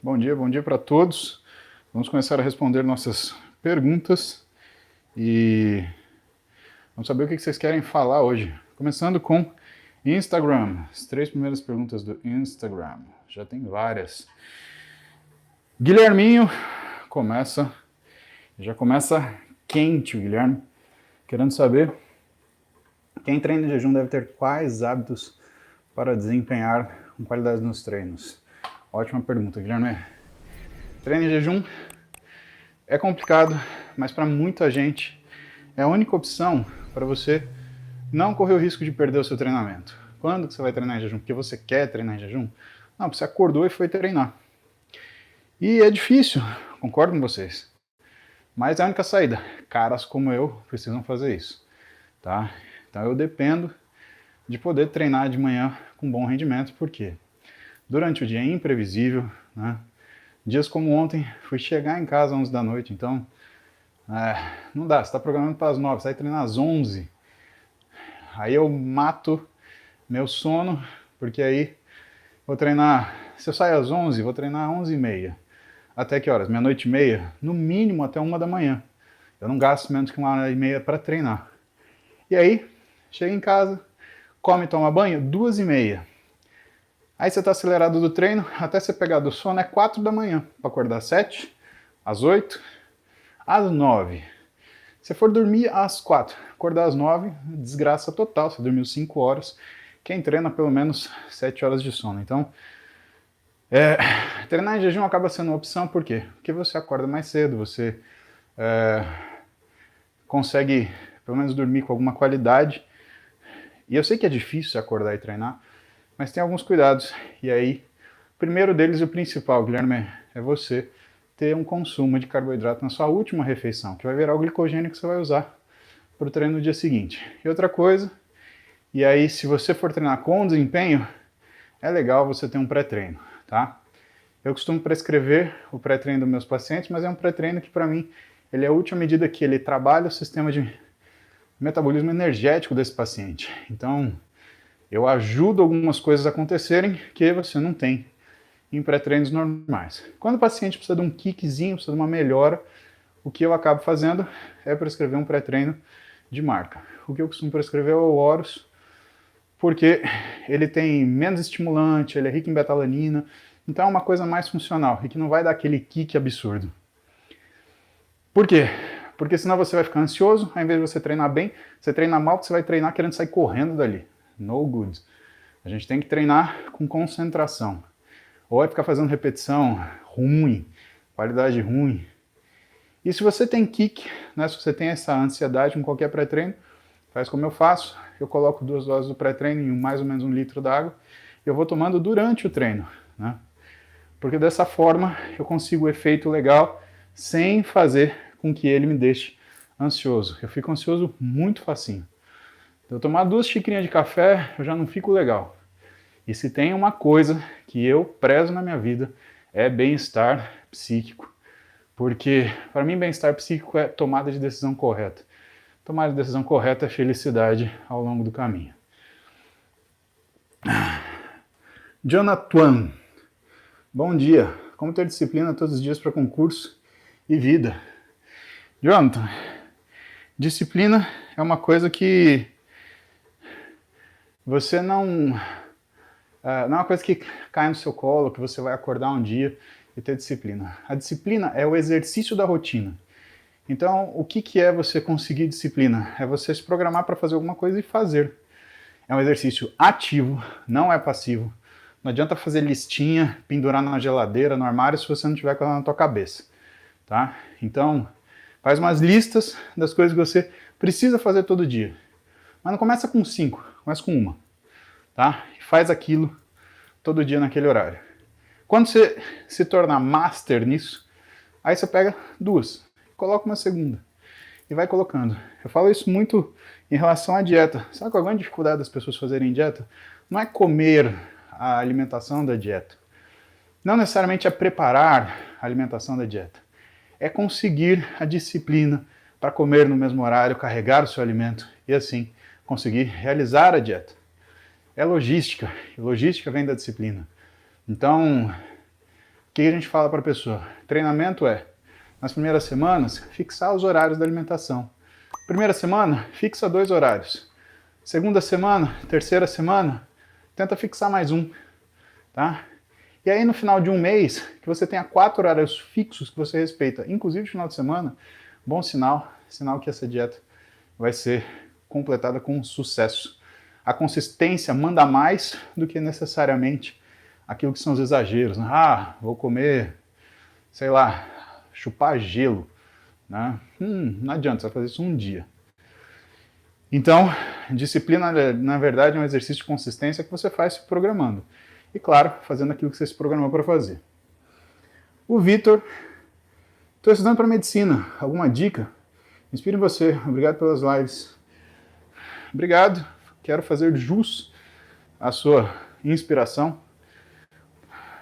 Bom dia para todos. Vamos começar a responder nossas perguntas e vamos saber o que vocês querem falar hoje. Começando com Instagram. As 3 primeiras perguntas do Instagram. Já tem várias. Guilherminho já começa quente o Guilherme, querendo saber quem treina em jejum deve ter quais hábitos para desempenhar com qualidade nos treinos. Ótima pergunta, Guilherme. Treino em jejum é complicado, mas para muita gente é a única opção para você não correr o risco de perder o seu treinamento. Quando que você vai treinar em jejum? Porque você quer treinar em jejum? Não, você acordou e foi treinar. E é difícil, concordo com vocês. Mas é a única saída. Caras como eu precisam fazer isso, tá? Então eu dependo de poder treinar de manhã com bom rendimento, porque durante o dia é imprevisível, né? Dias como ontem, fui chegar em casa às 11 da noite, então não dá, você está programando para as 9, você vai treinar às 11. Aí eu mato meu sono, porque aí vou treinar, se eu sair às 11, vou treinar às 11h30. Até que horas? Meia-noite e meia? No mínimo até 1 da manhã. Eu não gasto menos que 1h30 para treinar. E aí, chega em casa, come e toma banho, 2h30. Aí você está acelerado do treino, até você pegar do sono é 4 da manhã, para acordar às 7, às 8, às 9. Se for dormir às 4, acordar às 9, desgraça total, você dormiu 5 horas. Quem treina pelo menos 7 horas de sono. Então, treinar em jejum acaba sendo uma opção, por quê? Porque você acorda mais cedo, você consegue pelo menos dormir com alguma qualidade. E eu sei que é difícil acordar e treinar, mas tem alguns cuidados. E aí, o primeiro deles e o principal, Guilherme, é você ter um consumo de carboidrato na sua última refeição, que vai virar o glicogênio que você vai usar para o treino no dia seguinte. E outra coisa, e aí se você for treinar com desempenho, é legal você ter um pré-treino, tá? Eu costumo prescrever o pré-treino dos meus pacientes, mas é um pré-treino que para mim, ele é útil à medida que ele trabalha o sistema de metabolismo energético desse paciente. Então, eu ajudo algumas coisas a acontecerem que você não tem em pré-treinos normais. Quando o paciente precisa de um kickzinho, precisa de uma melhora, o que eu acabo fazendo é prescrever um pré-treino de marca. O que eu costumo prescrever é o Horus, porque ele tem menos estimulante, ele é rico em betalanina, então é uma coisa mais funcional e que não vai dar aquele kick absurdo. Por quê? Porque senão você vai ficar ansioso, ao invés de você treinar bem, você treina mal, você vai treinar querendo sair correndo dali. No good. A gente tem que treinar com concentração. Ou vai ficar fazendo repetição ruim, qualidade ruim. E se você tem kick, né, se você tem essa ansiedade com qualquer pré-treino, faz como eu faço. Eu coloco 2 doses do pré-treino em mais ou menos 1 litro d'água e eu vou tomando durante o treino, né? Porque dessa forma eu consigo o efeito legal sem fazer com que ele me deixe ansioso. Eu fico ansioso muito facinho. Eu tomar 2 xicrinhas de café, eu já não fico legal. E se tem uma coisa que eu prezo na minha vida, é bem-estar psíquico. Porque, para mim, bem-estar psíquico é tomada de decisão correta. Tomada de decisão correta é felicidade ao longo do caminho. Jonathan, bom dia. Como ter disciplina todos os dias para concurso e vida? Jonathan, disciplina é uma coisa que você não é uma coisa que cai no seu colo, que você vai acordar um dia e ter disciplina. A disciplina é o exercício da rotina. Então, o que é você conseguir disciplina? É você se programar para fazer alguma coisa e fazer. É um exercício ativo, não é passivo. Não adianta fazer listinha, pendurar na geladeira, no armário, se você não tiver com ela na tua cabeça. Tá? Então, faz umas listas das coisas que você precisa fazer todo dia. Mas não começa com 5, começa com 1. Tá? E faz aquilo todo dia naquele horário. Quando você se tornar master nisso, aí você pega 2, coloca uma segunda e vai colocando. Eu falo isso muito em relação à dieta. Sabe qual é a grande dificuldade das pessoas fazerem dieta? Não é comer a alimentação da dieta. Não necessariamente é preparar a alimentação da dieta. É conseguir a disciplina para comer no mesmo horário, carregar o seu alimento e assim conseguir realizar a dieta. É logística, e logística vem da disciplina. Então, que a gente fala para a pessoa? Treinamento é, nas primeiras semanas, fixar os horários da alimentação. Primeira semana, fixa 2 horários. Segunda semana, terceira semana, tenta fixar mais um, tá? E aí no final de um mês, que você tenha 4 horários fixos que você respeita, inclusive no final de semana, bom sinal, sinal que essa dieta vai ser completada com sucesso. A consistência manda mais do que necessariamente aquilo que são os exageros. Ah, vou comer, sei lá, chupar gelo, né? Não adianta, você vai fazer isso um dia. Então, disciplina, na verdade, é um exercício de consistência que você faz se programando. E, claro, fazendo aquilo que você se programou para fazer. O Vitor, estou estudando para medicina. Alguma dica? Inspire você. Obrigado pelas lives. Obrigado. Quero fazer jus à sua inspiração.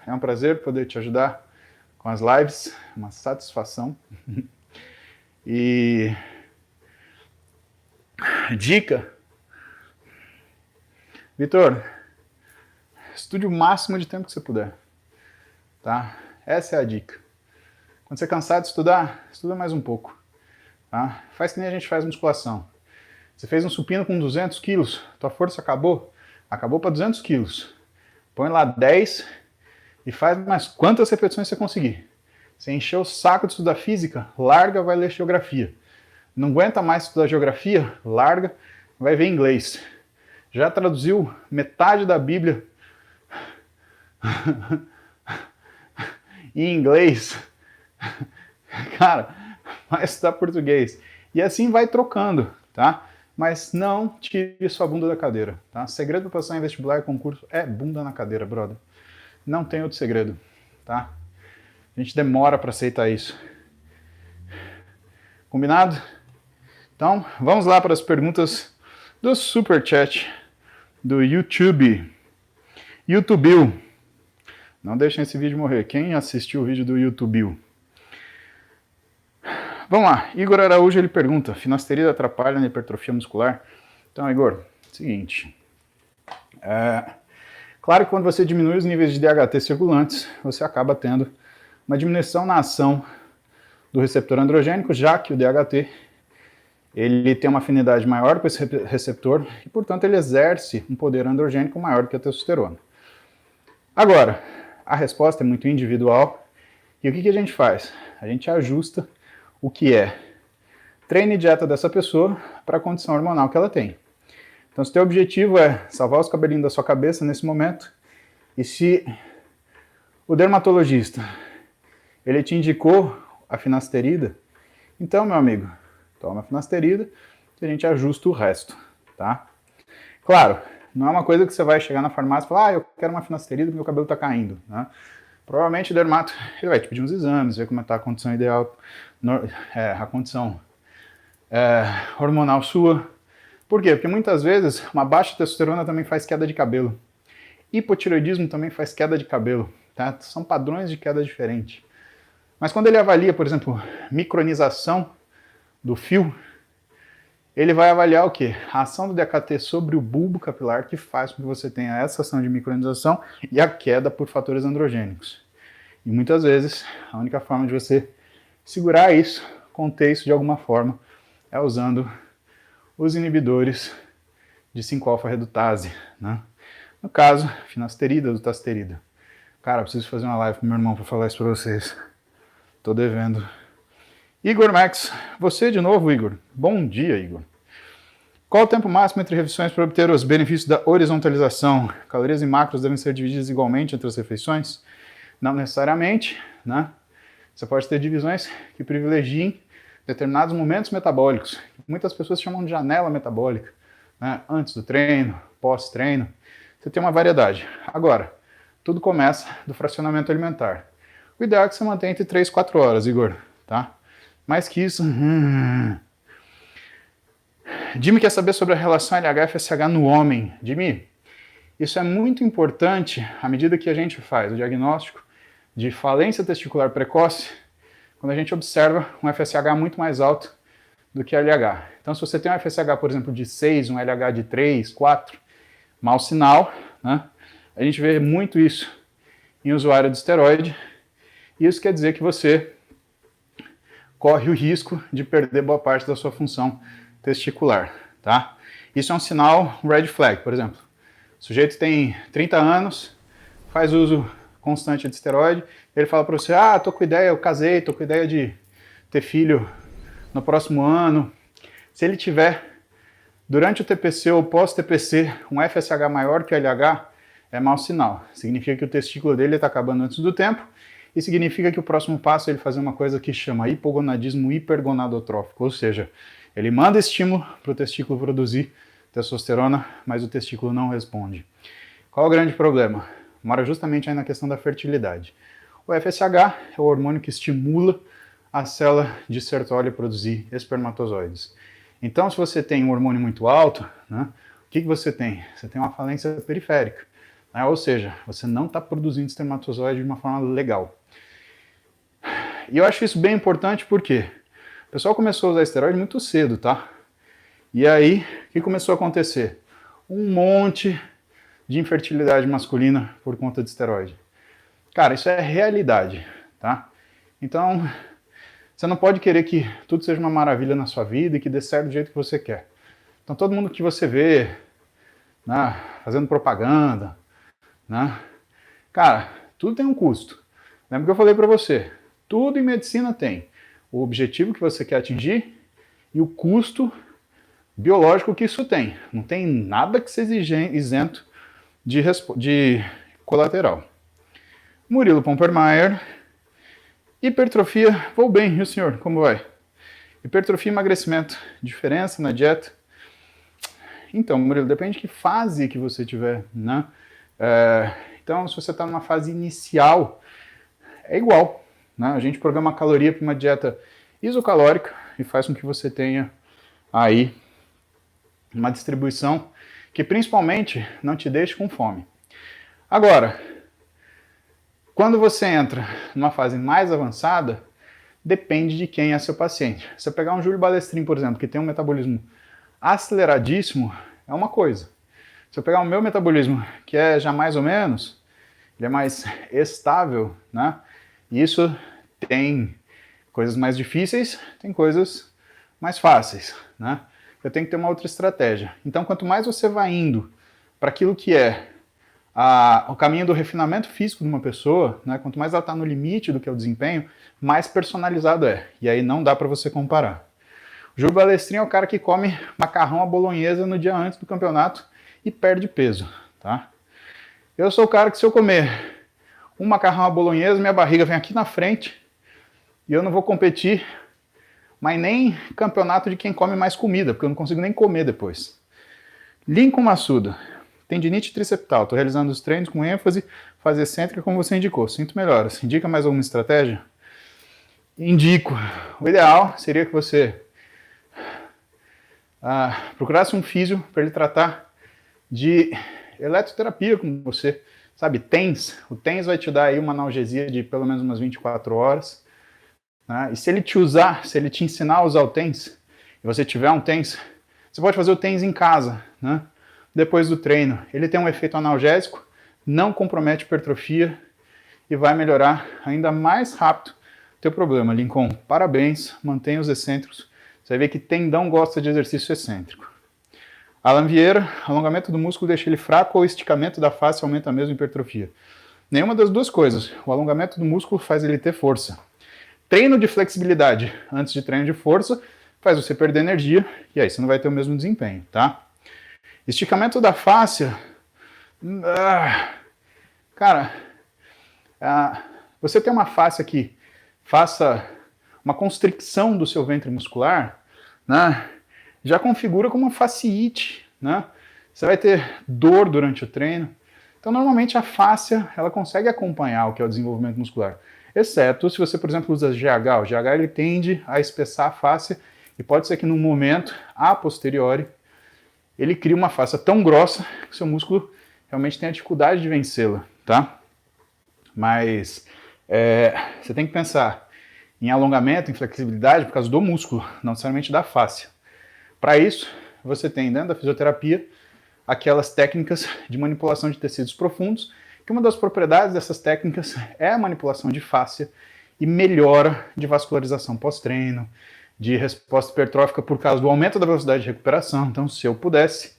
É um prazer poder te ajudar com as lives. Uma satisfação. E... dica. Vitor, estude o máximo de tempo que você puder, tá? Essa é a dica. Quando você cansar de estudar, estuda mais um pouco, tá? Faz que nem a gente faz musculação. Você fez um supino com 200 quilos, tua força acabou? Acabou para 200 quilos. Põe lá 10 e faz mais quantas repetições você conseguir. Você encheu o saco de estudar física, larga, vai ler geografia. Não aguenta mais estudar geografia, larga, vai ver inglês. Já traduziu metade da Bíblia em inglês, cara, vai estudar português. E assim vai trocando, tá? Mas não tire sua bunda da cadeira, tá? Segredo para passar em vestibular e concurso é bunda na cadeira, brother. Não tem outro segredo, tá? A gente demora para aceitar isso. Combinado? Então, vamos lá para as perguntas do Superchat do YouTube. YouTube. Não deixem esse vídeo morrer. Quem assistiu o vídeo do YouTube? Vamos lá. Igor Araújo, ele pergunta, finasterida atrapalha na hipertrofia muscular? Então, Igor, seguinte. Claro que quando você diminui os níveis de DHT circulantes, você acaba tendo uma diminuição na ação do receptor androgênico, já que o DHT ele tem uma afinidade maior com esse receptor e, portanto, ele exerce um poder androgênico maior do que a testosterona. Agora, a resposta é muito individual e o que a gente faz? A gente ajusta o que é treino e dieta dessa pessoa para a condição hormonal que ela tem. Então, se o teu objetivo é salvar os cabelinhos da sua cabeça nesse momento, e se o dermatologista ele te indicou a finasterida, então, meu amigo, toma a finasterida e a gente ajusta o resto, tá? Claro, não é uma coisa que você vai chegar na farmácia e falar, eu quero uma finasterida porque meu cabelo está caindo, né? Provavelmente o dermato ele vai te pedir uns exames, ver como está a condição ideal, a condição hormonal sua. Por quê? Porque muitas vezes uma baixa testosterona também faz queda de cabelo. Hipotireoidismo também faz queda de cabelo, tá? São padrões de queda diferentes. Mas quando ele avalia, por exemplo, micronização do fio, ele vai avaliar o quê? A ação do DHT sobre o bulbo capilar que faz com que você tenha essa ação de micronização e a queda por fatores androgênicos. E muitas vezes, a única forma de você segurar isso, conter isso de alguma forma, é usando os inibidores de 5-alfa-redutase, né? No caso, finasterida, dutasterida. Cara, preciso fazer uma live com meu irmão para falar isso para vocês. Tô devendo. Igor Max, você de novo, Igor. Bom dia, Igor. Qual o tempo máximo entre refeições para obter os benefícios da horizontalização? Calorias e macros devem ser divididas igualmente entre as refeições? Não necessariamente, né? Você pode ter divisões que privilegiem determinados momentos metabólicos. Muitas pessoas chamam de janela metabólica, né? Antes do treino, pós-treino. Você tem uma variedade. Agora, tudo começa do fracionamento alimentar. O ideal é que você mantenha entre 3 e 4 horas, Igor, tá? Mais que isso... Jimmy quer saber sobre a relação LH-FSH no homem. Jimmy, isso é muito importante à medida que a gente faz o diagnóstico de falência testicular precoce, quando a gente observa um FSH muito mais alto do que LH. Então, se você tem um FSH, por exemplo, de 6, um LH de 3, 4, mau sinal, né? A gente vê muito isso em usuário de esteroide Isso quer dizer que você corre o risco de perder boa parte da sua função testicular, tá? Isso é um sinal red flag, por exemplo. O sujeito tem 30 anos, faz uso constante de esteroide, ele fala para você, tô com ideia, eu casei, tô com ideia de ter filho no próximo ano. Se ele tiver, durante o TPC ou pós-TPC, um FSH maior que o LH, é mau sinal. Significa que o testículo dele está acabando antes do tempo, e significa que o próximo passo é ele fazer uma coisa que chama hipogonadismo hipergonadotrófico, ou seja, ele manda estímulo para o testículo produzir testosterona, mas o testículo não responde. Qual é o grande problema? Mora justamente aí na questão da fertilidade. O FSH é o hormônio que estimula a célula de Sertoli a produzir espermatozoides. Então, se você tem um hormônio muito alto, né, o que você tem? Você tem uma falência periférica, né, ou seja, você não está produzindo espermatozoide de uma forma legal. E eu acho isso bem importante porque o pessoal começou a usar esteroide muito cedo, tá? E aí, o que começou a acontecer? Um monte de infertilidade masculina por conta de esteroide. Cara, isso é realidade, tá? Então, você não pode querer que tudo seja uma maravilha na sua vida e que dê certo do jeito que você quer. Então, todo mundo que você vê, né, fazendo propaganda, né? Cara, tudo tem um custo. Lembra que eu falei para você? Tudo em medicina tem o objetivo que você quer atingir e o custo biológico que isso tem. Não tem nada que seja isento de colateral. Murilo Pompermayer. Hipertrofia, vou bem, e o senhor, como vai? Hipertrofia e emagrecimento, diferença na dieta? Então, Murilo, depende de que fase que você tiver, né? Então, se você está numa fase inicial, é igual, né? A gente programa a caloria para uma dieta isocalórica e faz com que você tenha aí uma distribuição que principalmente não te deixe com fome. Agora, quando você entra numa fase mais avançada, depende de quem é seu paciente. Se eu pegar um Júlio Balestrin, por exemplo, que tem um metabolismo aceleradíssimo, é uma coisa. Se eu pegar o meu metabolismo, que é já mais ou menos, ele é mais estável, né? Isso tem coisas mais difíceis, tem coisas mais fáceis, né? Eu tenho que ter uma outra estratégia. Então, quanto mais você vai indo para aquilo que é o caminho do refinamento físico de uma pessoa, né, quanto mais ela está no limite do que é o desempenho, mais personalizado é. E aí não dá para você comparar. O Júlio Balestrin é o cara que come macarrão à bolonhesa no dia antes do campeonato e perde peso, tá? Eu sou o cara que se eu comer um macarrão à bolonhesa, minha barriga vem aqui na frente e eu não vou competir, mas nem campeonato de quem come mais comida, porque eu não consigo nem comer depois. Lincoln Massuda. Tendinite triceptal, estou realizando os treinos com ênfase, fase excêntrica como você indicou. Sinto melhoras. Indica mais alguma estratégia? Indico. O ideal seria que você procurasse um físio para ele tratar de eletroterapia com você. Sabe, TENS. O TENS vai te dar aí uma analgesia de pelo menos umas 24 horas. Né? E se ele te ensinar a usar o TENS, e você tiver um TENS, você pode fazer o TENS em casa, né? Depois do treino. Ele tem um efeito analgésico, não compromete hipertrofia e vai melhorar ainda mais rápido o teu problema. Lincoln, parabéns, mantenha os excêntricos. Você vai ver que tendão gosta de exercício excêntrico. Alan Vieira, alongamento do músculo deixa ele fraco ou esticamento da face aumenta mesmo a hipertrofia? Nenhuma das duas coisas. O alongamento do músculo faz ele ter força. Treino de flexibilidade antes de treino de força faz você perder energia e aí você não vai ter o mesmo desempenho, tá? Esticamento da fáscia, cara, você tem uma fáscia que faça uma constricção do seu ventre muscular, né, já configura como uma fasciite, né, você vai ter dor durante o treino, então normalmente a fáscia, ela consegue acompanhar o que é o desenvolvimento muscular, exceto se você, por exemplo, usa GH, o GH ele tende a espessar a fáscia e pode ser que num momento, a posteriori, ele cria uma fáscia tão grossa que o seu músculo realmente tem a dificuldade de vencê-la, tá? Mas você tem que pensar em alongamento, em flexibilidade por causa do músculo, não necessariamente da fáscia. Para isso, você tem dentro da fisioterapia aquelas técnicas de manipulação de tecidos profundos que uma das propriedades dessas técnicas é a manipulação de fáscia e melhora de vascularização pós-treino, de resposta hipertrófica por causa do aumento da velocidade de recuperação. Então, se eu pudesse,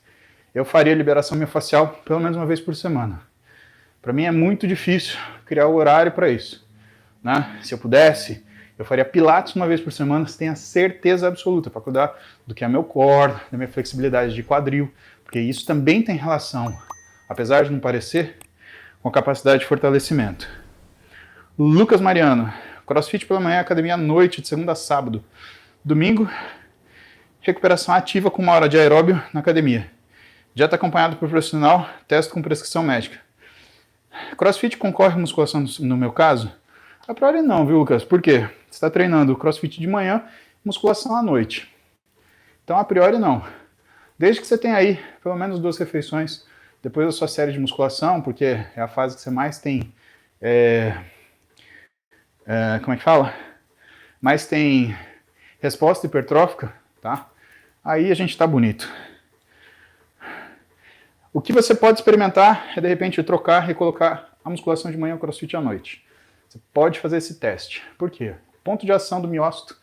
eu faria liberação miofascial pelo menos uma vez por semana. Para mim é muito difícil criar o horário para isso, né? Se eu pudesse, eu faria pilates uma vez por semana, você tem a certeza absoluta, para cuidar do que é meu core, da minha flexibilidade de quadril, porque isso também tem relação, apesar de não parecer, com a capacidade de fortalecimento. Lucas Mariano, CrossFit pela manhã, academia à noite, de segunda a sábado. Domingo, recuperação ativa com 1 hora de aeróbio na academia. Dieta acompanhada por profissional, testo com prescrição médica. CrossFit concorre com musculação no meu caso? A priori não, viu, Lucas? Por quê? Você está treinando CrossFit de manhã, musculação à noite. Então, a priori não. Desde que você tenha aí pelo menos 2 refeições depois da sua série de musculação, porque é a fase que você mais tem... como é que fala? Mais tem resposta hipertrófica, tá? Aí a gente está bonito. O que você pode experimentar é, de repente, trocar e colocar a musculação de manhã e o CrossFit à noite. Você pode fazer esse teste. Por quê? O ponto de ação do miócito,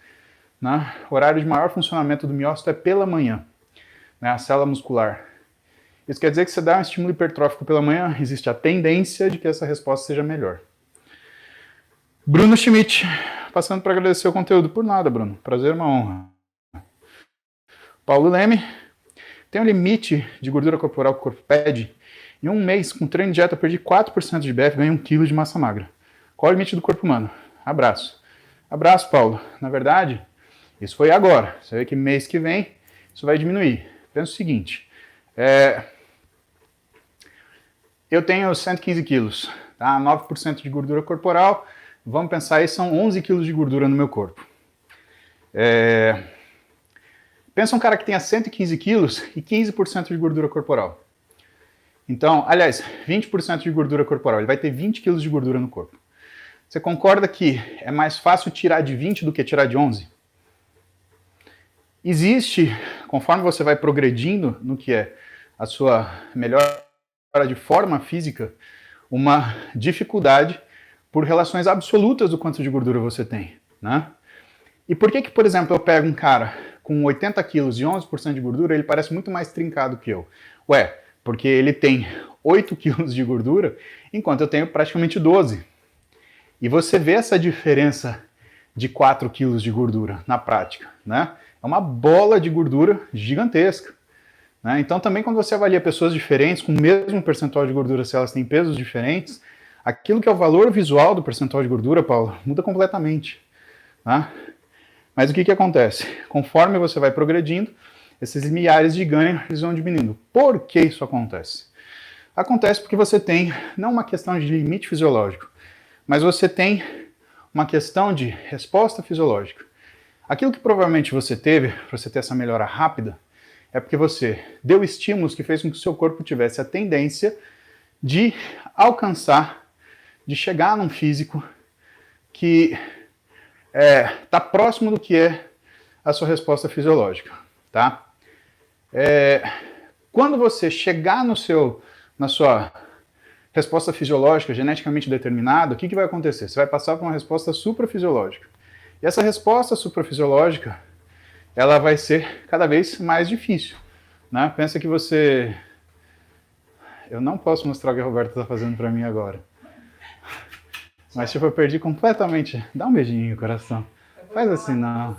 né? O horário de maior funcionamento do miócito é pela manhã, né? A célula muscular. Isso quer dizer que se você dá um estímulo hipertrófico pela manhã, existe a tendência de que essa resposta seja melhor. Bruno Schmidt, passando para agradecer o conteúdo. Por nada, Bruno. Prazer, uma honra. Paulo Leme. Tem um limite de gordura corporal que o corpo pede. Em um mês, com treino de dieta, eu perdi 4% de BF e ganhei 1 kg de massa magra. Qual é o limite do corpo humano? Abraço. Abraço, Paulo. Na verdade, isso foi agora. Você vê que mês que vem, isso vai diminuir. Pensa o seguinte. Eu tenho 115 quilos. Tá? 9% de gordura corporal. Vamos pensar aí, são 11 quilos de gordura no meu corpo. Pensa um cara que tenha 115 quilos e 15% de gordura corporal. Então, aliás, 20% de gordura corporal. Ele vai ter 20 quilos de gordura no corpo. Você concorda que é mais fácil tirar de 20 do que tirar de 11? Existe, conforme você vai progredindo no que é a sua melhora de forma física, uma dificuldade por relações absolutas do quanto de gordura você tem, né? E por que, por exemplo, eu pego um cara com 80 quilos e 11% de gordura, ele parece muito mais trincado que eu? Ué, porque ele tem 8 quilos de gordura, enquanto eu tenho praticamente 12. E você vê essa diferença de 4 quilos de gordura na prática, né? É uma bola de gordura gigantesca, né? Então também quando você avalia pessoas diferentes com o mesmo percentual de gordura, se elas têm pesos diferentes, aquilo que é o valor visual do percentual de gordura, Paulo, muda completamente, tá? Mas o que acontece? Conforme você vai progredindo, esses milhares de ganho eles vão diminuindo. Por que isso acontece? Acontece porque você tem não uma questão de limite fisiológico, mas você tem uma questão de resposta fisiológica. Aquilo que provavelmente você teve, para você ter essa melhora rápida, é porque você deu estímulos que fez com que o seu corpo tivesse a tendência de alcançar, de chegar num físico que está próximo do que é a sua resposta fisiológica, tá? Quando você chegar na sua resposta fisiológica geneticamente determinada, o que vai acontecer? Você vai passar por uma resposta suprafisiológica. E essa resposta suprafisiológica, ela vai ser cada vez mais difícil, né? Pensa que você... Eu não posso mostrar o que a Roberta está fazendo para mim agora. Mas tipo, eu perdi completamente. Dá um beijinho, coração. Faz assim, não.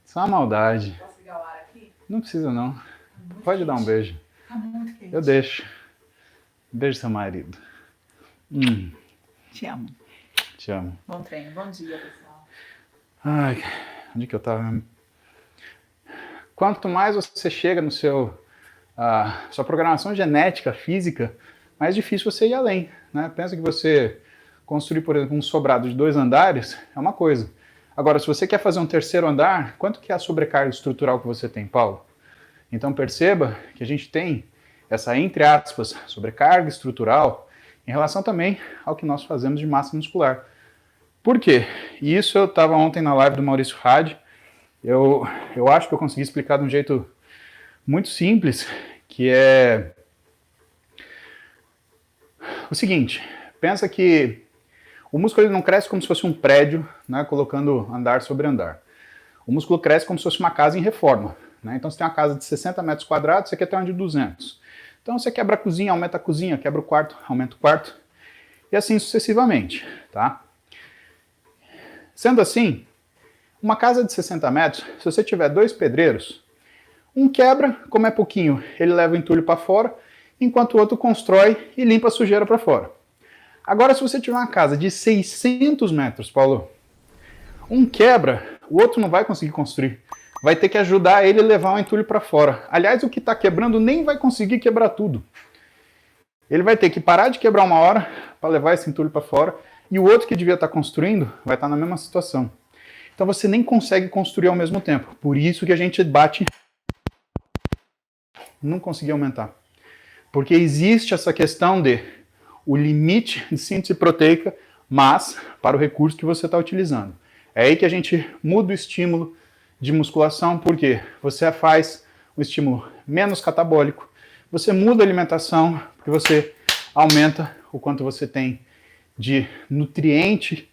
Só uma maldade. Posso ligar o ar aqui? Não precisa, não. Pode dar um beijo. Tá muito quente. Eu deixo. Beijo seu marido. Te amo. Te amo. Bom treino. Bom dia, pessoal. Ai, onde que eu tava mesmo? Quanto mais você chega no sua programação genética, física, mais difícil você ir além, né? Pensa que você construir, por exemplo, um sobrado de 2 andares é uma coisa. Agora, se você quer fazer um 3º andar, quanto que é a sobrecarga estrutural que você tem, Paulo? Então perceba que a gente tem essa, entre aspas, sobrecarga estrutural em relação também ao que nós fazemos de massa muscular. Por quê? E isso eu estava ontem na live do Maurício Hadi, eu acho que eu consegui explicar de um jeito muito simples, que é... o seguinte, pensa que o músculo ele não cresce como se fosse um prédio, né, colocando andar sobre andar. O músculo cresce como se fosse uma casa em reforma. Né? Então você tem uma casa de 60 metros quadrados, você quer ter uma de 200. Então você quebra a cozinha, aumenta a cozinha, quebra o quarto, aumenta o quarto, e assim sucessivamente. Tá? Sendo assim, uma casa de 60 metros, se você tiver 2 pedreiros, um quebra, como é pouquinho, ele leva o entulho para fora, enquanto o outro constrói e limpa a sujeira para fora. Agora, se você tiver uma casa de 600 metros, Paulo, um quebra, o outro não vai conseguir construir. Vai ter que ajudar ele a levar o entulho para fora. Aliás, o que está quebrando nem vai conseguir quebrar tudo. Ele vai ter que parar de quebrar uma hora para levar esse entulho para fora, e o outro que devia estar construindo vai estar na mesma situação. Então você nem consegue construir ao mesmo tempo. Por isso que a gente bate... Não consegui aumentar. Porque existe essa questão de o limite de síntese proteica, mas para o recurso que você está utilizando. É aí que a gente muda o estímulo de musculação, porque você faz um estímulo menos catabólico, você muda a alimentação, porque você aumenta o quanto você tem de nutriente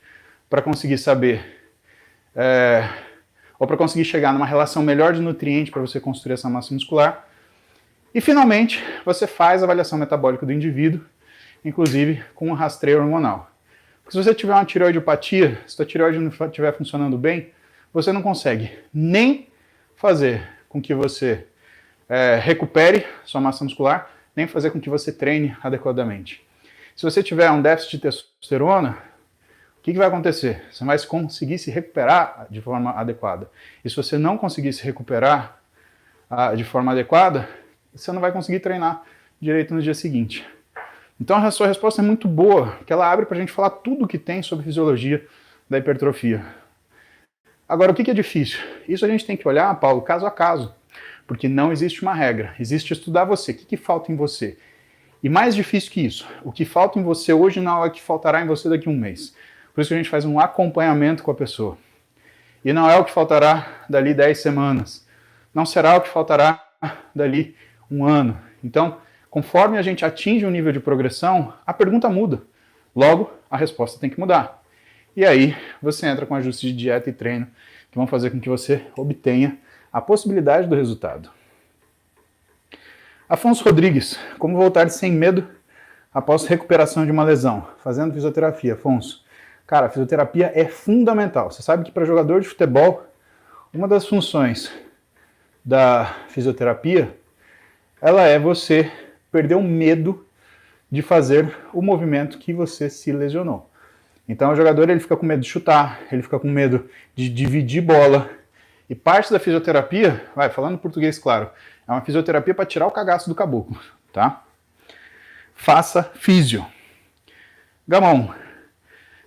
para conseguir saber, ou para conseguir chegar numa relação melhor de nutriente para você construir essa massa muscular. E finalmente, você faz a avaliação metabólica do indivíduo, inclusive com um rastreio hormonal. Porque se você tiver uma tireoidopatia, se a tireoide não estiver funcionando bem, você não consegue nem fazer com que você recupere sua massa muscular, nem fazer com que você treine adequadamente. Se você tiver um déficit de testosterona, o que vai acontecer? Você vai conseguir se recuperar de forma adequada. E se você não conseguir se recuperar de forma adequada, você não vai conseguir treinar direito no dia seguinte. Então a sua resposta é muito boa, porque ela abre para a gente falar tudo o que tem sobre fisiologia da hipertrofia. Agora, o que é difícil? Isso a gente tem que olhar, Paulo, caso a caso, porque não existe uma regra. Existe estudar você, o que falta em você. E mais difícil que isso, o que falta em você hoje não é o que faltará em você daqui a um mês. Por isso que a gente faz um acompanhamento com a pessoa. E não é o que faltará dali 10 semanas. Não será o que faltará dali um ano. Então, conforme a gente atinge um nível de progressão, a pergunta muda. Logo, a resposta tem que mudar. E aí, você entra com ajustes de dieta e treino que vão fazer com que você obtenha a possibilidade do resultado. Afonso Rodrigues, como voltar sem medo após recuperação de uma lesão? Fazendo fisioterapia. Afonso, cara, a fisioterapia é fundamental. Você sabe que para jogador de futebol, uma das funções da fisioterapia ela é você perder o medo de fazer o movimento que você se lesionou. Então o jogador ele fica com medo de chutar, ele fica com medo de dividir bola. E parte da fisioterapia, falando português claro, é uma fisioterapia para tirar o cagaço do caboclo, tá? Faça físio. Gamão,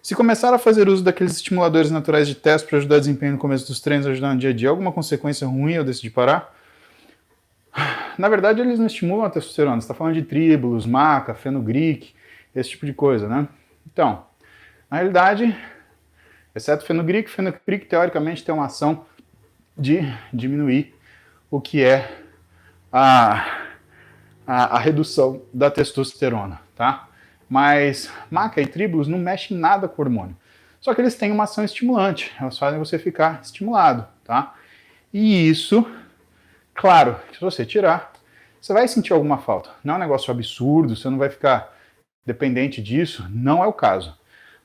se começar a fazer uso daqueles estimuladores naturais de teste para ajudar o desempenho no começo dos treinos, ajudar no dia a dia, alguma consequência ruim eu decidi parar? Na verdade, eles não estimulam a testosterona. Você está falando de tríbulos, maca, fenugreek, esse tipo de coisa, né? Então, na realidade, exceto fenugreek teoricamente tem uma ação de diminuir o que é a redução da testosterona, tá? Mas maca e tríbulos não mexem nada com o hormônio. Só que eles têm uma ação estimulante, elas fazem você ficar estimulado, tá? E isso... Claro, se você tirar, você vai sentir alguma falta. Não é um negócio absurdo, você não vai ficar dependente disso, não é o caso.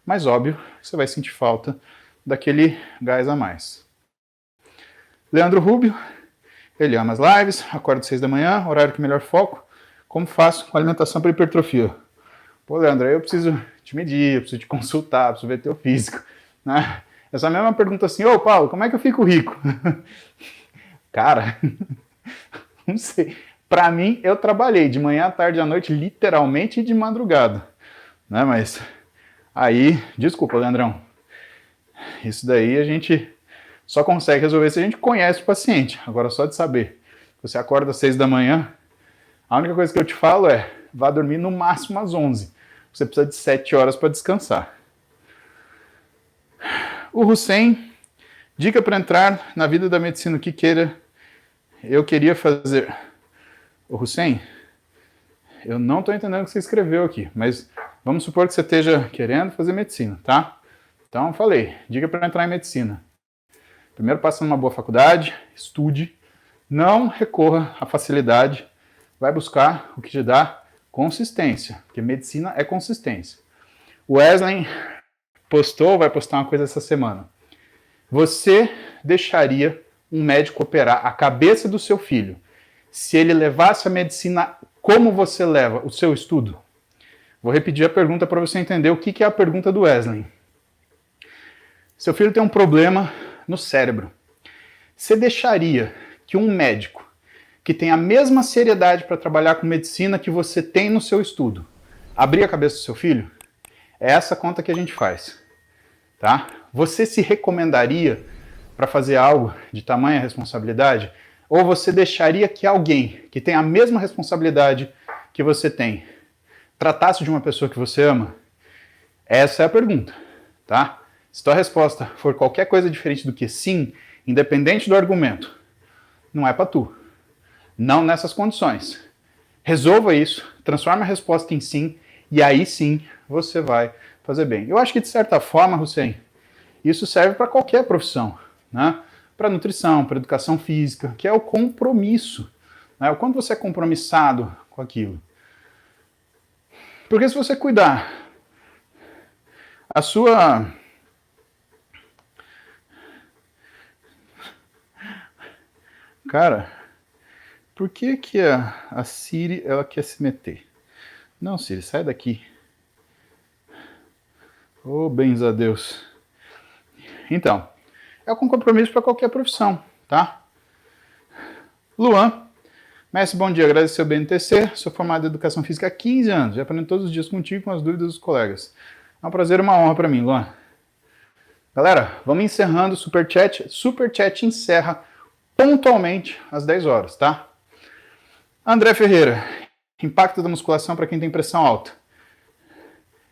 Mas óbvio, você vai sentir falta daquele gás a mais. Leandro Rubio, ele ama as lives, acorda às 6 da manhã, horário que melhor foco. Como faço com alimentação para hipertrofia? Pô, Leandro, aí eu preciso te medir, eu preciso te consultar, preciso ver teu físico. Né? Essa mesma pergunta assim, ô Paulo, como é que eu fico rico? Cara, não sei. Pra mim, eu trabalhei de manhã, à tarde, à noite, literalmente e de madrugada. Né? Mas aí, desculpa, Leandrão. Isso daí a gente só consegue resolver se a gente conhece o paciente. Agora, só de saber. Você acorda às 6 da manhã, a única coisa que eu te falo é, vá dormir no máximo às 11. Você precisa de 7 horas para descansar. O Hussein... Dica para entrar na vida da medicina, o que eu queria fazer. O Hussein, eu não estou entendendo o que você escreveu aqui, mas Vamos supor que você esteja querendo fazer medicina, tá? Então, falei, dica para entrar em medicina. Primeiro, passa numa boa faculdade, estude, não recorra à facilidade, vai buscar o que te dá consistência, porque medicina é consistência. O Wesley vai postar uma coisa essa semana. Você deixaria um médico operar a cabeça do seu filho se ele levasse a medicina como você leva o seu estudo? Vou repetir a pergunta para você entender o que é a pergunta do Wesley. Seu filho tem um problema no cérebro. Você deixaria que um médico que tem a mesma seriedade para trabalhar com medicina que você tem no seu estudo abrir a cabeça do seu filho? É essa conta que a gente faz, tá? Você se recomendaria para fazer algo de tamanha responsabilidade? Ou você deixaria que alguém que tem a mesma responsabilidade que você tem tratasse de uma pessoa que você ama? Essa é a pergunta, tá? Se tua resposta for qualquer coisa diferente do que sim, independente do argumento, não é para tu. Não nessas condições. Resolva isso, transforma a resposta em sim, e aí sim você vai fazer bem. Eu acho que de certa forma, Hussein, isso serve para qualquer profissão, né? Para nutrição, para educação física, que é o compromisso, né? O quanto você é compromissado com aquilo. Porque se você cuidar a sua... Cara, por que a Siri ela quer se meter? Não, Siri, sai daqui. Oh, bens a Deus. Então, é com compromisso para qualquer profissão, tá? Luan, mestre, bom dia, agradecer o BNTC, sou formado em Educação Física há 15 anos, já aprendo todos os dias contigo com as dúvidas dos colegas. É um prazer e uma honra para mim, Luan. Galera, vamos encerrando o Superchat. Superchat encerra pontualmente às 10 horas, tá? André Ferreira, impacto da musculação para quem tem pressão alta.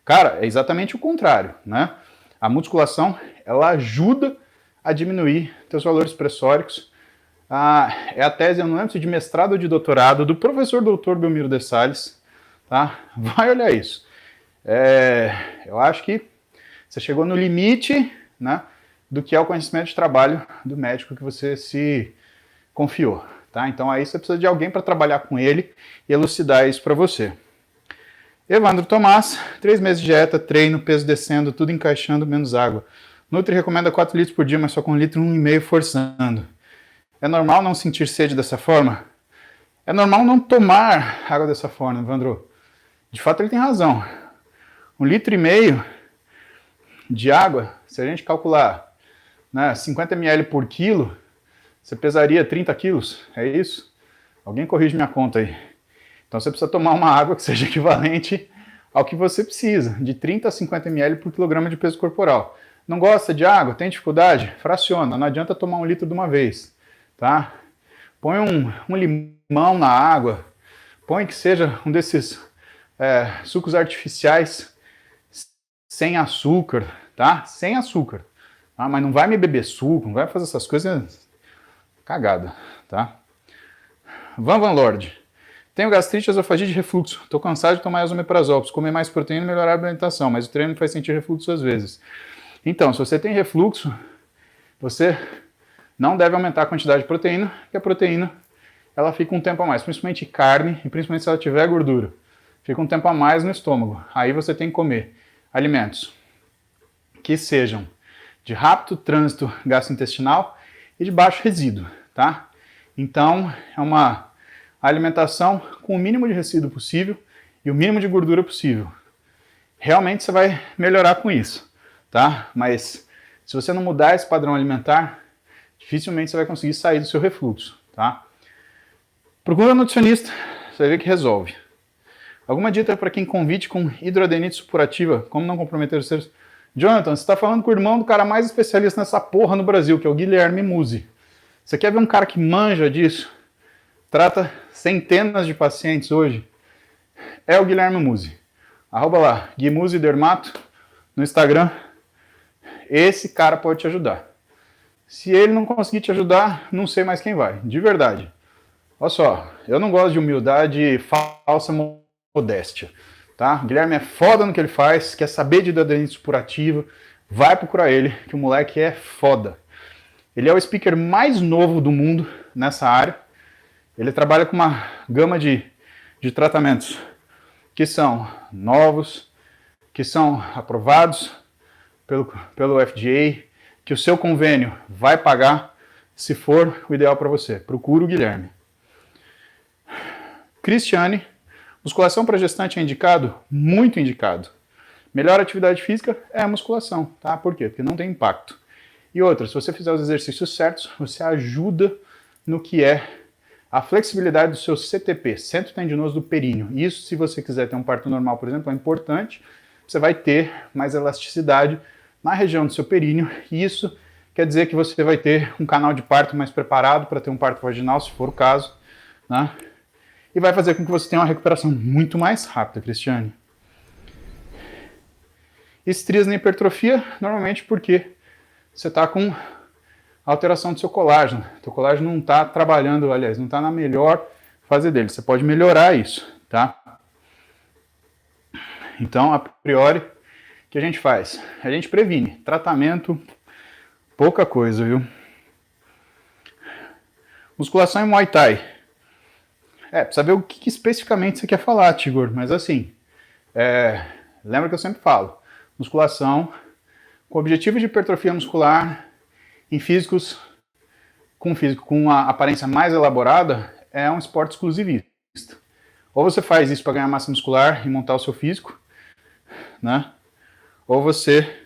Cara, é exatamente o contrário, né? A musculação, ela ajuda a diminuir teus valores pressóricos. É a tese, eu não lembro se de mestrado ou de doutorado, do professor doutor Belmiro de Salles, tá? Vai olhar isso. Eu acho que você chegou no limite, né, do que é o conhecimento de trabalho do médico que você se confiou, tá? Então aí você precisa de alguém para trabalhar com ele e elucidar isso para você. Evandro Tomás, 3 meses de dieta, treino, peso descendo, tudo encaixando, menos água. Nutri recomenda 4 litros por dia, mas só com 1,5 litro forçando. É normal não sentir sede dessa forma? É normal não tomar água dessa forma, Evandro. De fato ele tem razão. 1,5 litro de água, se a gente calcular, né, 50 ml por quilo, você pesaria 30 quilos, é isso? Alguém corrige minha conta aí. Então você precisa tomar uma água que seja equivalente ao que você precisa, de 30 a 50 ml por quilograma de peso corporal. Não gosta de água? Tem dificuldade? Fraciona, não adianta tomar 1 litro de uma vez, tá? Põe um limão na água, põe que seja um desses sucos artificiais sem açúcar, tá? Sem açúcar. Tá? Mas não vai me beber suco, não vai fazer essas coisas cagada, tá? Van Lord. Tenho gastrite, esofagite e refluxo. Tô cansado de tomar esomeprazol. Preciso comer mais proteína e melhorar a alimentação, mas o treino me faz sentir refluxo às vezes. Então, se você tem refluxo, você não deve aumentar a quantidade de proteína, porque a proteína ela fica um tempo a mais, principalmente carne e principalmente se ela tiver gordura. Fica um tempo a mais no estômago. Aí você tem que comer alimentos que sejam de rápido trânsito gastrointestinal e de baixo resíduo, tá? Então, é uma alimentação com o mínimo de resíduo possível e o mínimo de gordura possível. Realmente você vai melhorar com isso, tá? Mas se você não mudar esse padrão alimentar, dificilmente você vai conseguir sair do seu refluxo, tá? Procura um nutricionista, você vai ver que resolve. Alguma dica para quem convite com hidroadenite supurativa, como não comprometer os seres... Jonathan, você está falando com o irmão do cara mais especialista nessa porra no Brasil, que é o Guilherme Musi. Você quer ver um cara que manja disso? Trata centenas de pacientes hoje. É o Guilherme Musi. Arroba lá, Gui Musi Dermato, no Instagram. Esse cara pode te ajudar. Se ele não conseguir te ajudar, não sei mais quem vai. De verdade. Olha só, eu não gosto de humildade e falsa modéstia. tá? O Guilherme é foda no que ele faz, quer saber de aderência supurativa, vai procurar ele, que o moleque é foda. Ele é o speaker mais novo do mundo nessa área. Ele trabalha com uma gama de tratamentos que são novos, que são aprovados pelo FDA, que o seu convênio vai pagar, se for o ideal para você. Procura o Guilherme. Cristiane, musculação para gestante é indicado? Muito indicado. Melhor atividade física é a musculação, tá? Por quê? Porque não tem impacto. E outra, se você fizer os exercícios certos, você ajuda no que é a flexibilidade do seu CTP, centro tendinoso do períneo. Isso, se você quiser ter um parto normal, por exemplo, é importante. Você vai ter mais elasticidade na região do seu períneo. E isso quer dizer que você vai ter um canal de parto mais preparado para ter um parto vaginal, se for o caso, né? E vai fazer com que você tenha uma recuperação muito mais rápida, Cristiane. Estrias na hipertrofia, normalmente porque você está com alteração do seu colágeno. O seu colágeno não está trabalhando, aliás, não está na melhor fase dele. Você pode melhorar isso, tá? Então, a priori, o que a gente faz? A gente previne. Tratamento, pouca coisa, viu? Musculação e Muay Thai. Precisa ver o que especificamente você quer falar, Tigor. Mas assim, lembra que eu sempre falo. Musculação com objetivo de hipertrofia muscular em físicos com a aparência mais elaborada é um esporte exclusivista. Ou você faz isso para ganhar massa muscular e montar o seu físico, né? Ou você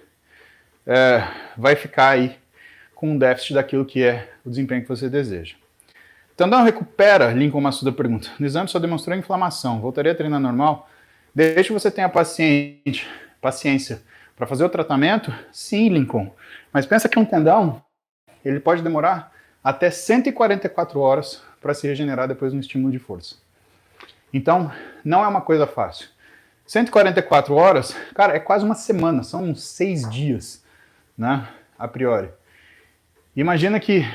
vai ficar aí com um déficit daquilo que é o desempenho que você deseja. Tandão recupera, Lincoln Massuda pergunta. No exame só demonstrou inflamação. Voltaria a treinar normal? Desde que você tenha paciência para fazer o tratamento, sim, Lincoln. Mas pensa que um tendão, ele pode demorar até 144 horas para se regenerar depois de um estímulo de força. Então, não é uma coisa fácil. 144 horas, cara, é quase uma semana, são uns 6 dias, né, a priori. Imagina que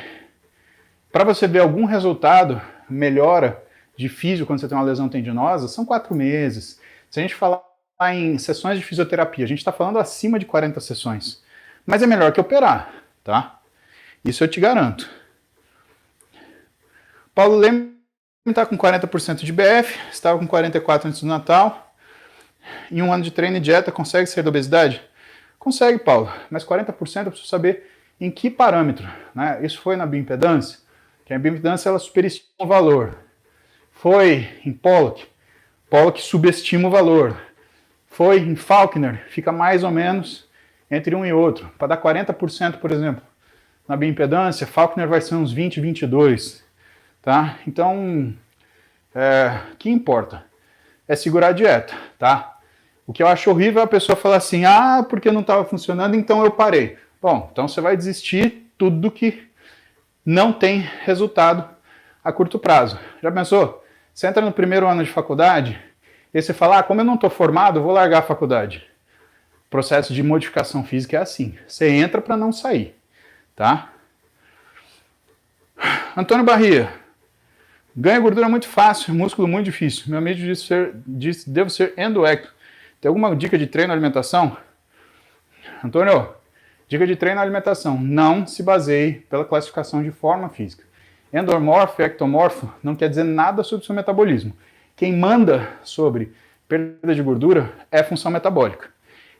para você ver algum resultado, melhora de físio quando você tem uma lesão tendinosa, são 4 meses. Se a gente falar em sessões de fisioterapia, a gente está falando acima de 40 sessões. Mas é melhor que operar, tá? Isso eu te garanto. Paulo Leme está com 40% de BF, estava com 44% antes do Natal. Em um ano de treino e dieta, consegue sair da obesidade? Consegue, Paulo, mas 40% eu preciso saber em que parâmetro, né? Isso foi na bioimpedância, que a bioimpedância ela superestima o valor. Foi em Pollock subestima o valor. Foi em Faulkner, fica mais ou menos entre um e outro. Para dar 40%, por exemplo, na bioimpedância, Faulkner vai ser uns 20, 22. Tá? Então, o que importa é segurar a dieta, tá? O que eu acho horrível é a pessoa falar assim, porque não estava funcionando, então eu parei. Bom, então você vai desistir tudo que não tem resultado a curto prazo. Já pensou? Você entra no primeiro ano de faculdade e você fala, como eu não estou formado, eu vou largar a faculdade. O processo de modificação física é assim. Você entra para não sair, tá? Antônio Barria. Ganha gordura muito fácil, músculo muito difícil. Meu amigo disse devo ser endoecto. Tem alguma dica de treino e alimentação? Antônio, dica de treino e alimentação. Não se baseie pela classificação de forma física. Endomorfo e ectomorfo não quer dizer nada sobre o seu metabolismo. Quem manda sobre perda de gordura é a função metabólica.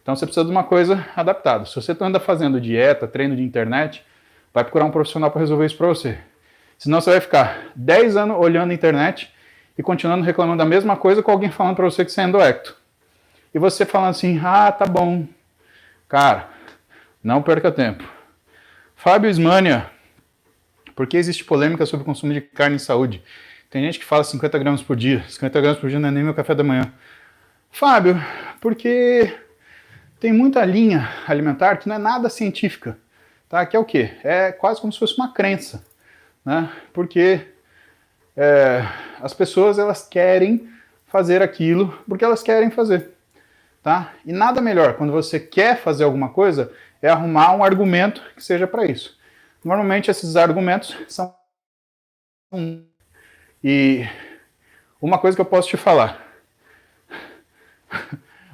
Então você precisa de uma coisa adaptada. Se você anda fazendo dieta, treino de internet, vai procurar um profissional para resolver isso para você. Senão você vai ficar 10 anos olhando a internet e continuando reclamando da mesma coisa com alguém falando para você que você é endoecto. E você falando assim, tá bom. Cara, não perca tempo. Fábio Ismânia, por que existe polêmica sobre o consumo de carne em saúde? Tem gente que fala 50 gramas por dia. 50 gramas por dia não é nem meu café da manhã. Fábio, porque tem muita linha alimentar que não é nada científica. Tá? Que é o quê? É quase como se fosse uma crença. Né? Porque as pessoas elas querem fazer aquilo porque elas querem fazer. Tá? E nada melhor quando você quer fazer alguma coisa é arrumar um argumento que seja para isso. Normalmente esses argumentos são... E uma coisa que eu posso te falar.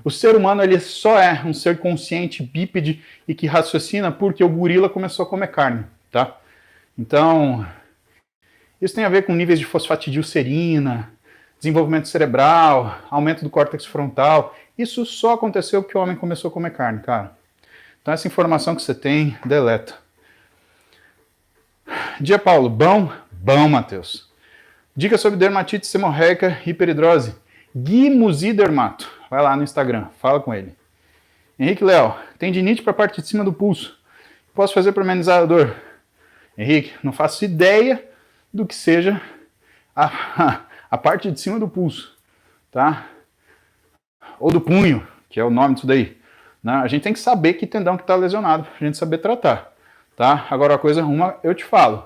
O ser humano ele só é um ser consciente, bípede e que raciocina porque o gorila começou a comer carne, tá? Então, isso tem a ver com níveis de fosfatidilcerina, desenvolvimento cerebral, aumento do córtex frontal. Isso só aconteceu porque o homem começou a comer carne, cara. Então essa informação que você tem, deleta. Dia Paulo, bom? Bom, Matheus. Dica sobre dermatite seborreica, hiperidrose. Gui Muzidermato. Vai lá no Instagram, fala com ele. Henrique Léo, tendinite para a parte de cima do pulso. Posso fazer para amenizar a dor? Henrique, não faço ideia do que seja a parte de cima do pulso, tá? Ou do punho, que é o nome disso daí. Né? A gente tem que saber que tendão que está lesionado, para a gente saber tratar, tá? Agora, a coisa uma, eu te falo.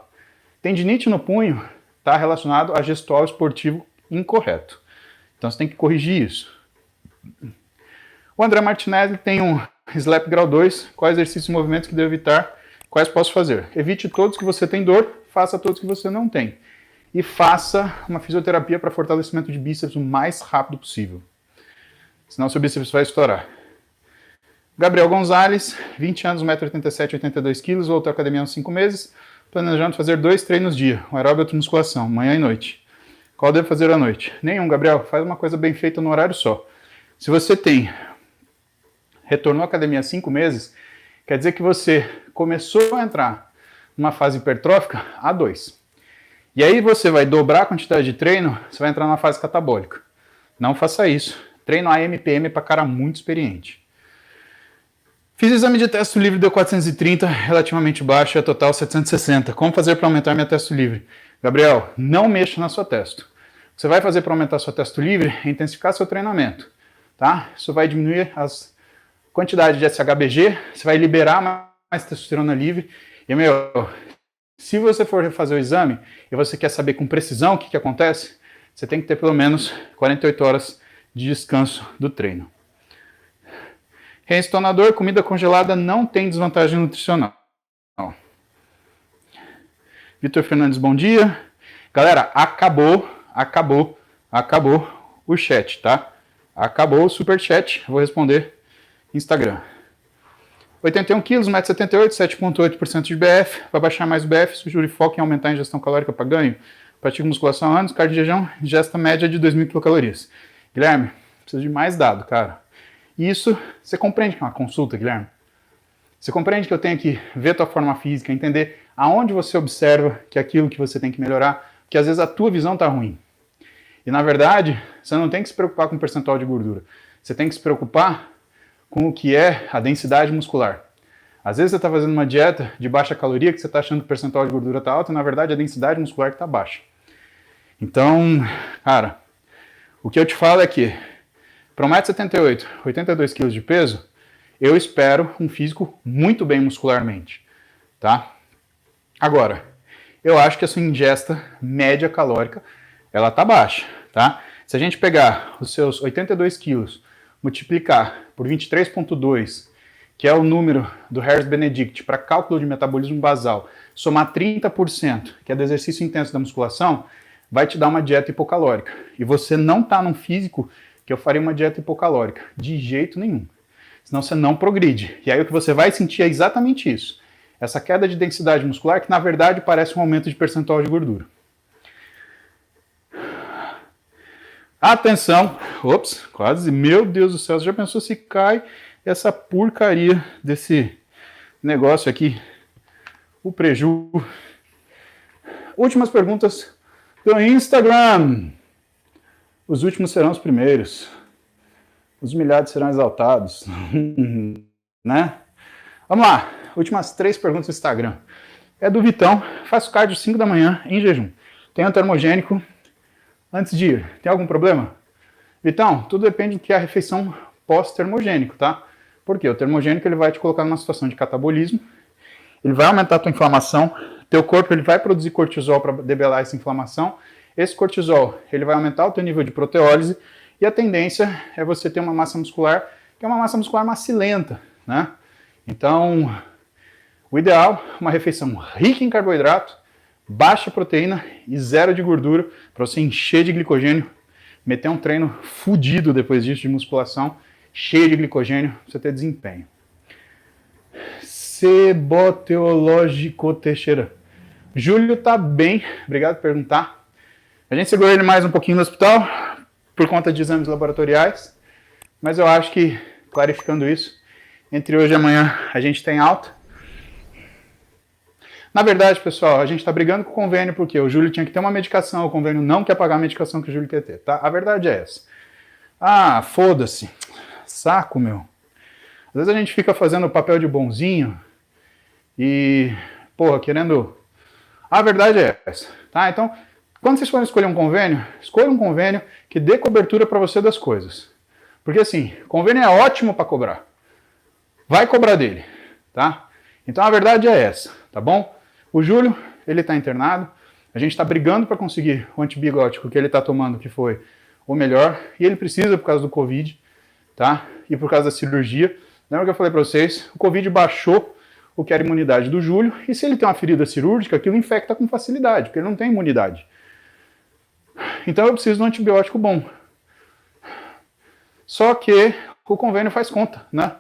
Tendinite no punho está relacionado a gestual esportivo incorreto. Então, você tem que corrigir isso. O André Martinelli tem um SLAP grau 2. Quais exercícios e movimentos que devo evitar? Quais posso fazer? Evite todos que você tem dor, faça todos que você não tem. E faça uma fisioterapia para fortalecimento de bíceps o mais rápido possível. Senão seu bíceps vai estourar. Gabriel Gonzalez, 20 anos, 1,87m, 82 kg, voltou à academia há uns 5 meses, planejando fazer 2 treinos dia, um aeróbio e outra musculação, manhã e noite. Qual devo fazer à noite? Nenhum, Gabriel, faz uma coisa bem feita no horário só. Se você retornou à academia há 5 meses, quer dizer que você começou a entrar numa fase hipertrófica há 2. E aí você vai dobrar a quantidade de treino, você vai entrar numa fase catabólica. Não faça isso. Treino AMPM para cara muito experiente. Fiz exame de testo livre, deu 430, relativamente baixo, e a total 760. Como fazer para aumentar minha testo livre? Gabriel, não mexa na sua testo. O que você vai fazer para aumentar sua testo livre é intensificar seu treinamento. Tá? Isso vai diminuir as quantidade de SHBG, você vai liberar mais testosterona livre. E, se você for fazer o exame e você quer saber com precisão o que acontece, você tem que ter pelo menos 48 horas de descanso do treino. Reenestonador, comida congelada não tem desvantagem nutricional. Vitor Fernandes, bom dia. Galera, acabou o chat, tá? Acabou o superchat, vou responder Instagram. 81 kg, 1,78m, 7,8% de BF. Para baixar mais o BF, sugiro foco em aumentar a ingestão calórica para ganho. Pratico musculação há anos, cardio de jejum, ingesta média de 2.000 quilocalorias. Guilherme, precisa de mais dado, cara. Isso, você compreende que é uma consulta, Guilherme? Você compreende que eu tenho que ver tua forma física, entender aonde você observa que é aquilo que você tem que melhorar, que às vezes a tua visão está ruim. E na verdade, você não tem que se preocupar com o percentual de gordura. Você tem que se preocupar com o que é a densidade muscular. Às vezes você está fazendo uma dieta de baixa caloria que você está achando que o percentual de gordura está alto e na verdade é a densidade muscular que está baixa. Então, cara, o que eu te falo é que para 1,78m, 82 kg de peso, eu espero um físico muito bem muscularmente, tá? Agora, eu acho que a sua ingesta média calórica, ela tá baixa, tá? Se a gente pegar os seus 82 quilos, multiplicar por 23,2, que é o número do Harris-Benedict para cálculo de metabolismo basal, somar 30%, que é do exercício intenso da musculação, vai te dar uma dieta hipocalórica. E você não está num físico que eu faria uma dieta hipocalórica, de jeito nenhum. Senão você não progride. E aí o que você vai sentir é exatamente isso. Essa queda de densidade muscular que na verdade parece um aumento de percentual de gordura. Atenção! Ops, quase, meu Deus do céu, você já pensou se cai essa porcaria desse negócio aqui? O preju. Últimas perguntas do Instagram. Os últimos serão os primeiros. Os humilhados serão exaltados. Né? Vamos lá. Últimas 3 perguntas do Instagram. É do Vitão. Faço cardio 5 da manhã em jejum. Tenho termogênico antes de ir. Tem algum problema? Vitão, tudo depende do que é a refeição pós-termogênico, tá? Porque o termogênico ele vai te colocar numa situação de catabolismo. Ele vai aumentar a tua inflamação. Teu corpo ele vai produzir cortisol para debelar essa inflamação. Esse cortisol ele vai aumentar o teu nível de proteólise e a tendência é você ter uma massa muscular que é uma massa muscular macilenta, né? Então, o ideal é uma refeição rica em carboidrato, baixa proteína e zero de gordura para você encher de glicogênio meter um treino fudido depois disso de musculação, cheio de glicogênio, pra você ter desempenho. Ceboteológico Teixeira. Júlio tá bem, obrigado por perguntar. A gente segurou ele mais um pouquinho no hospital, por conta de exames laboratoriais, mas eu acho que, clarificando isso, entre hoje e amanhã a gente tem alta. Na verdade, pessoal, a gente está brigando com o convênio porque o Júlio tinha que ter uma medicação, o convênio não quer pagar a medicação que o Júlio quer ter, tá? A verdade é essa. Ah, foda-se. Saco, meu. Às vezes a gente fica fazendo o papel de bonzinho e, porra, querendo... A verdade é essa, tá? Então, quando vocês forem escolher um convênio, escolha um convênio que dê cobertura para você das coisas. Porque, assim, convênio é ótimo para cobrar. Vai cobrar dele, tá? Então, a verdade é essa, tá bom? O Júlio, ele está internado, a gente está brigando para conseguir o antibiótico que ele está tomando, que foi o melhor, e ele precisa por causa do Covid, tá? E por causa da cirurgia. Lembra que eu falei para vocês? O Covid baixou o que era a imunidade do Júlio, e se ele tem uma ferida cirúrgica, aquilo infecta com facilidade, porque ele não tem imunidade. Então eu preciso de um antibiótico bom. Só que o convênio faz conta, né?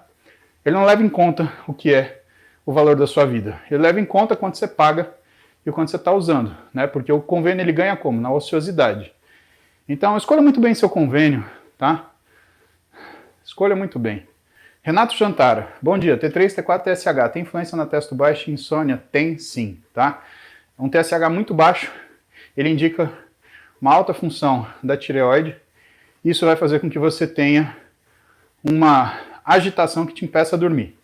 Ele não leva em conta o que é o valor da sua vida. Ele leva em conta quanto você paga e o quanto você está usando, né? Porque o convênio ele ganha como? Na ociosidade. Então, escolha muito bem seu convênio, tá? Escolha muito bem. Renato Jantara, bom dia. T3, T4, TSH, tem influência na testo baixa e insônia? Tem sim, tá? Um TSH muito baixo, ele indica uma alta função da tireoide. Isso vai fazer com que você tenha uma agitação que te impeça a dormir.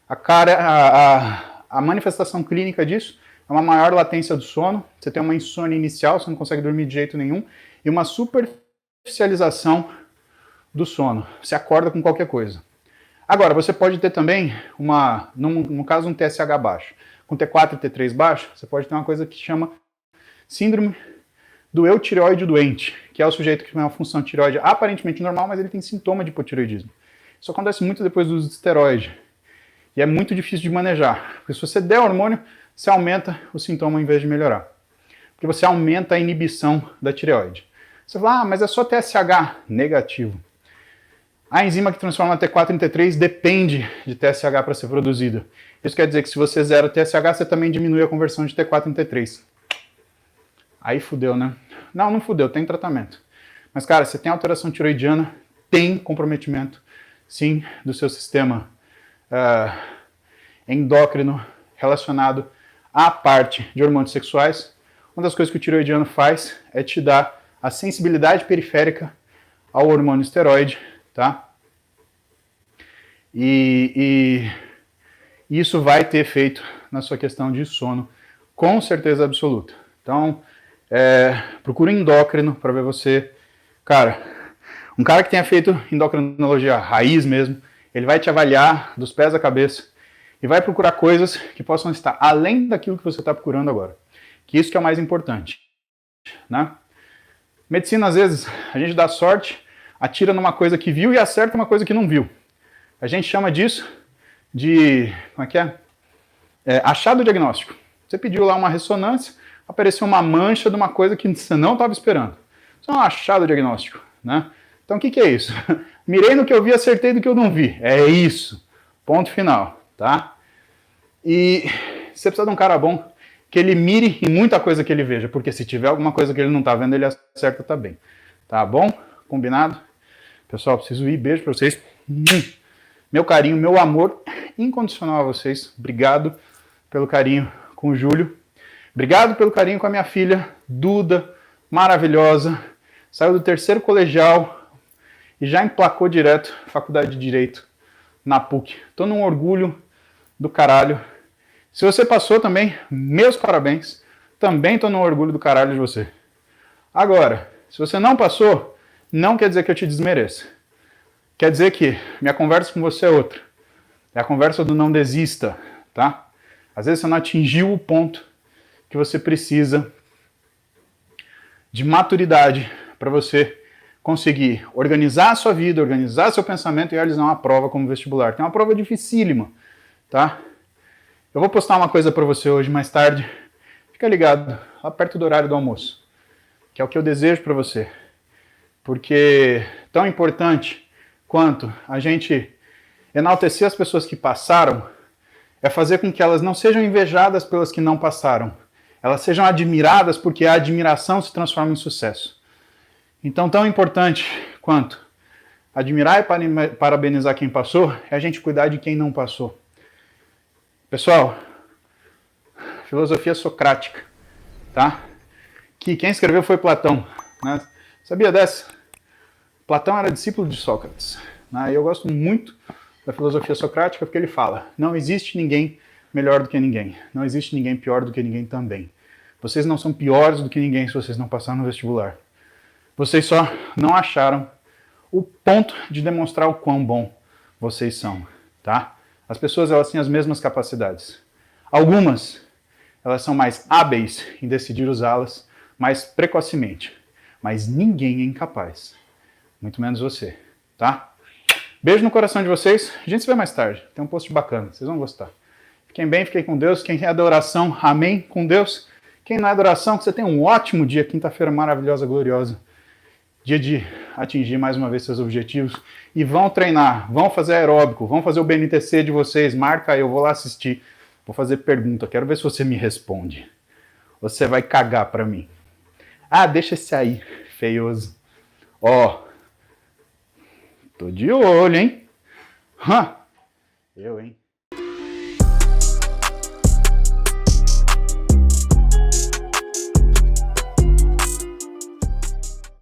A manifestação clínica disso é uma maior latência do sono, você tem uma insônia inicial, você não consegue dormir de jeito nenhum, e uma superficialização do sono. Você acorda com qualquer coisa. Agora, você pode ter também, no caso, um TSH baixo. Com T4 e T3 baixo, você pode ter uma coisa que chama síndrome do eutireoide doente, que é o sujeito que tem uma função tireoide aparentemente normal, mas ele tem sintoma de hipotireoidismo. Isso acontece muito depois do uso de esteroide. E é muito difícil de manejar. Porque se você der hormônio, você aumenta o sintoma em vez de melhorar. Porque você aumenta a inibição da tireoide. Você fala, ah, mas é só TSH. Negativo. A enzima que transforma T4 em T3 depende de TSH para ser produzida. Isso quer dizer que se você zera TSH, você também diminui a conversão de T4 em T3. Aí fudeu, né? Não, não fudeu, tem tratamento. Mas, cara, você tem alteração tiroidiana, tem comprometimento, sim, do seu sistema endócrino relacionado à parte de hormônios sexuais. Uma das coisas que o tiroidiano faz é te dar a sensibilidade periférica ao hormônio esteroide, tá? E isso vai ter efeito na sua questão de sono, com certeza absoluta. Então, procura um endócrino para ver você. Cara, um cara que tenha feito endocrinologia raiz mesmo, ele vai te avaliar dos pés à cabeça e vai procurar coisas que possam estar além daquilo que você está procurando agora. Que isso que é o mais importante, né? Medicina, às vezes, a gente dá sorte, atira numa coisa que viu e acerta uma coisa que não viu. A gente chama disso de, como é que é? Achado diagnóstico. Você pediu lá uma ressonância, apareceu uma mancha de uma coisa que você não estava esperando. Isso é um achado diagnóstico, né? Então o que é isso? Mirei no que eu vi, acertei do que eu não vi. É isso. Ponto final, tá? E você precisa de um cara bom que ele mire em muita coisa que ele veja, porque se tiver alguma coisa que ele não tá vendo, ele acerta também. Tá bom? Combinado? Pessoal, preciso ir. Beijo pra vocês. Meu carinho, meu amor incondicional a vocês. Obrigado pelo carinho com o Júlio. Obrigado pelo carinho com a minha filha, Duda, maravilhosa. Saiu do terceiro colegial e já emplacou direto Faculdade de Direito na PUC. Tô num orgulho do caralho. Se você passou também, meus parabéns. Também tô num orgulho do caralho de você. Agora, se você não passou, não quer dizer que eu te desmereça. Quer dizer que minha conversa com você é outra. É a conversa do não desista, tá? Às vezes você não atingiu o ponto que você precisa de maturidade para você conseguir organizar a sua vida, organizar seu pensamento e realizar uma prova como vestibular. Tem uma prova dificílima, tá? Eu vou postar uma coisa para você hoje mais tarde. Fica ligado, lá perto do horário do almoço, que é o que eu desejo para você. porque tão importante quanto a gente enaltecer as pessoas que passaram é fazer com que elas não sejam invejadas pelas que não passaram. Elas sejam admiradas porque a admiração se transforma em sucesso. Então, tão importante quanto admirar e parabenizar quem passou é a gente cuidar de quem não passou. Pessoal, filosofia socrática, tá? Que quem escreveu foi Platão, né? Sabia dessa? Platão era discípulo de Sócrates, né? E eu gosto muito da filosofia socrática porque ele fala: não existe ninguém melhor do que ninguém, não existe ninguém pior do que ninguém também. Vocês não são piores do que ninguém se vocês não passaram no vestibular. Vocês só não acharam o ponto de demonstrar o quão bom vocês são, tá? As pessoas, elas têm as mesmas capacidades. Algumas, elas são mais hábeis em decidir usá-las mais precocemente, mas ninguém é incapaz, muito menos você, tá? Beijo no coração de vocês, a gente se vê mais tarde, tem um post bacana, vocês vão gostar. Fiquem bem, fiquem com Deus, quem é da oração, amém, com Deus. Quem não é da oração, que você tenha um ótimo dia, quinta-feira maravilhosa, gloriosa. Dia de atingir mais uma vez seus objetivos. E vão treinar, vão fazer aeróbico, vão fazer o BNTC de vocês. Marca aí, eu vou lá assistir. Vou fazer pergunta, quero ver se você me responde. Você vai cagar pra mim. Ah, deixa esse aí, feioso. Ó, tô de olho, hein? Eu, hein?